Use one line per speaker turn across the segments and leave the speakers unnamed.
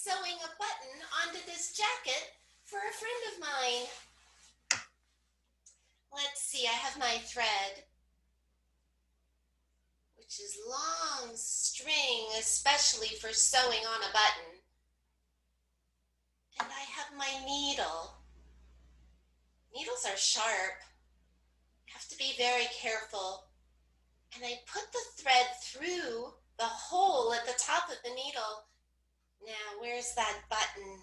sewing a button onto this jacket for a friend of mine. Let's see, I have my thread, which is long string, especially for sewing on a button. And I have my needle. Needles are sharp. You have to be very careful. And I put the thread through the hole at the top of the needle. Now, where's that button?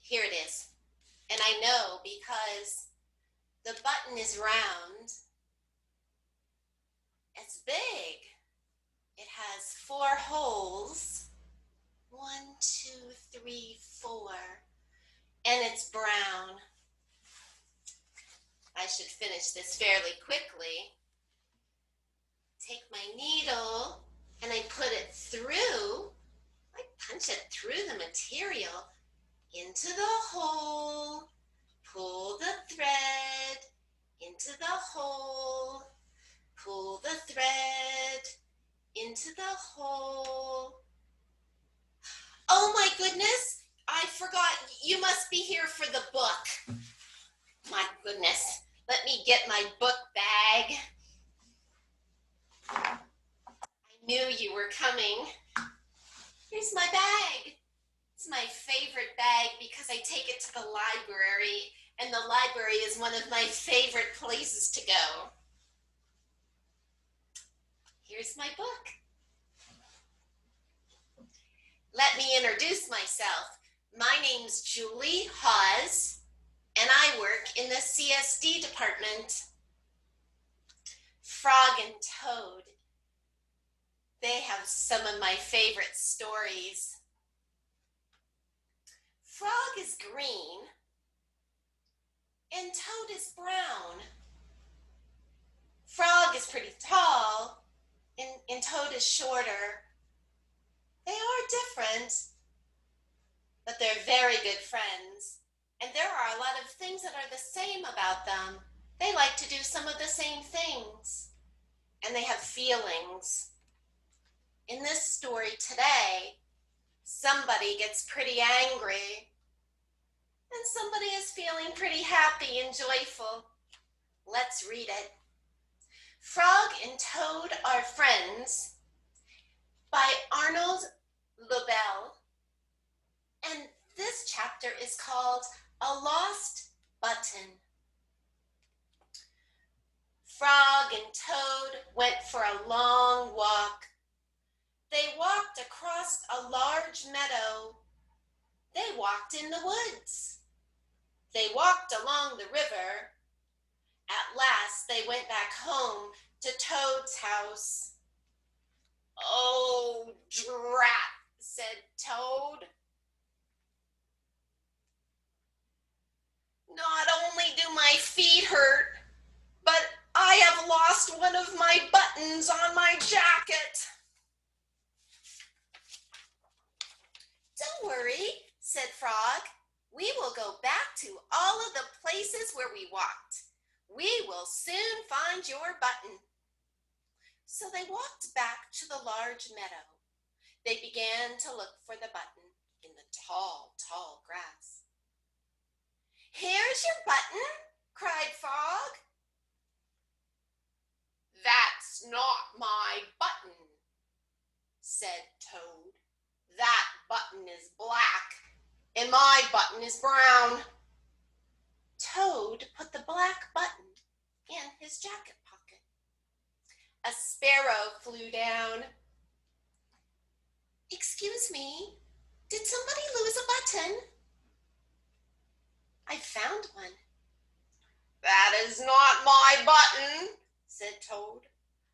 Here it is. And I know because the button is round. It's big. It has 4 holes. 1, 2, 3, 4. And it's brown. I should finish this fairly quickly. Take my needle and I put it through. I punch it through the material into the hole. Pull the thread into the hole. Pull the thread into the hole. Oh my goodness, I forgot. You must be here for the book. My goodness, let me get my book bag. I knew you were coming. Here's my bag. It's my favorite bag because I take it to the library, and the library is one of my favorite places to go. Here's my book. Let me introduce myself. My name's Julie Hawes, and I work in the CSD department. Frog and Toad, they have some of my favorite stories. Frog is green, and Toad is brown. Frog is pretty tall, and Toad is shorter. They are different, but they're very good friends. And there are a lot of things that are the same about them. They like to do some of the same things, and they have feelings. In this story today, somebody gets pretty angry, and somebody is feeling pretty happy and joyful. Let's read it. Frog and Toad Are Friends by Arnold, Lobel. And this chapter is called A Lost Button. Frog and Toad went for a long walk. They walked across a large meadow. They walked in the woods. They walked along the river. At last, they went back home to Toad's house. "Oh, drat," said Toad. "Not only do my feet hurt, but I have lost one of my buttons on my jacket." "Don't worry," said Frog. "We will go back to all of the places where we walked. We will soon find your button." So they walked back to the large meadow. They began to look for the button in the tall, tall grass. "Here's your button," cried Frog. "That's not my button," said Toad. "That button is black, and my button is brown." Toad put the black button in his jacket pocket. A sparrow flew down. "Excuse me, did somebody lose a button?" "I found one." "That is not my button," said Toad.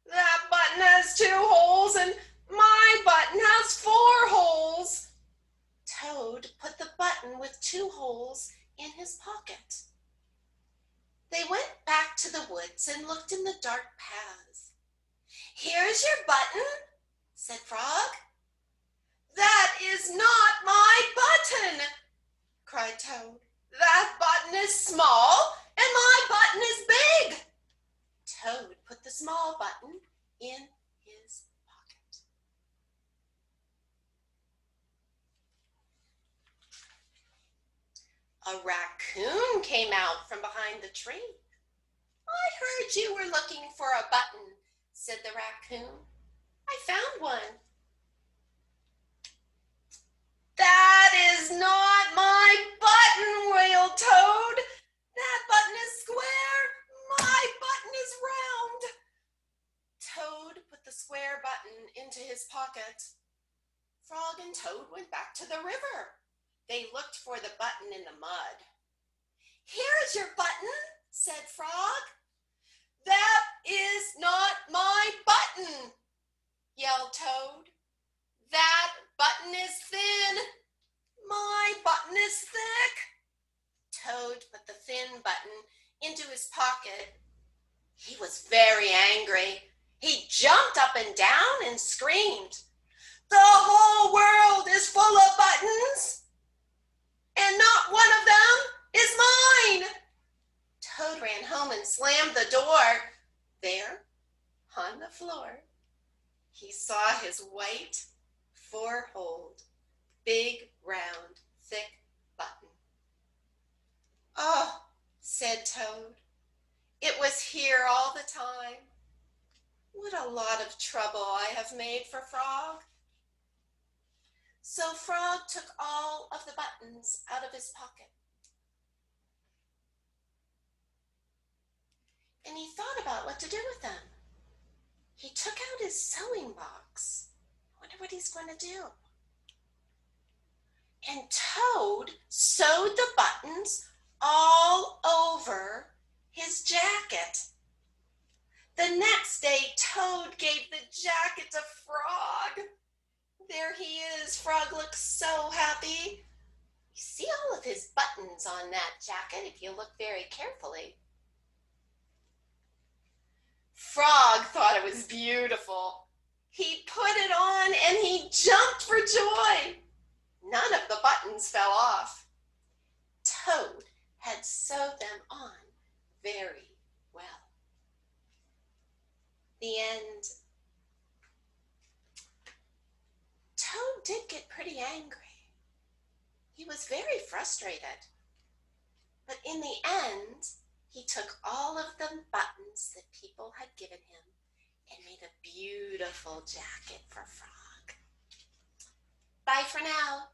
"That button has 2 holes and my button has 4 holes." Toad put the button with 2 holes in his pocket. They went back to the woods and looked in the dark paths. "Here's your button," said Frog. "That is not my button," cried Toad. "That button is small and my button is big." Toad put the small button in his pocket. came out from behind the tree. "I heard you were looking for a button," said the raccoon. "I found one." "That is not my button," wailed Toad. "That button is square. My button is round." Toad put the square button into his pocket. Frog and Toad went back to the river. They looked for the button in the mud. "Here's your button," said Frog. "That is not my button," yelled Toad. "That button is thin. My button is thick." Toad put the thin button into his pocket. He was very angry. He jumped up and down and screamed, "The whole world is full of buttons, and not one of them is mine." Toad ran home and slammed the door. There, on the floor, he saw his white, four-holed, big, round, thick button. "Oh," said Toad, "it was here all the time. What a lot of trouble I have made for Frog." So Frog took all of the buttons out of his pocket. And he thought about what to do with them. He took out his sewing box. I wonder what he's going to do. And Toad sewed the buttons all over his jacket. The next day, Toad gave the jacket to Frog. There he is. Frog looks so happy. You see all of his buttons on that jacket if you look very carefully. Frog thought it was beautiful. He put it on and he jumped for joy. None of the buttons fell off. Toad had sewed them on very well. The end. Toad did get pretty angry. He was very frustrated. But in the end, he took all of the buttons that people had given him and made a beautiful jacket for Frog. Bye for now.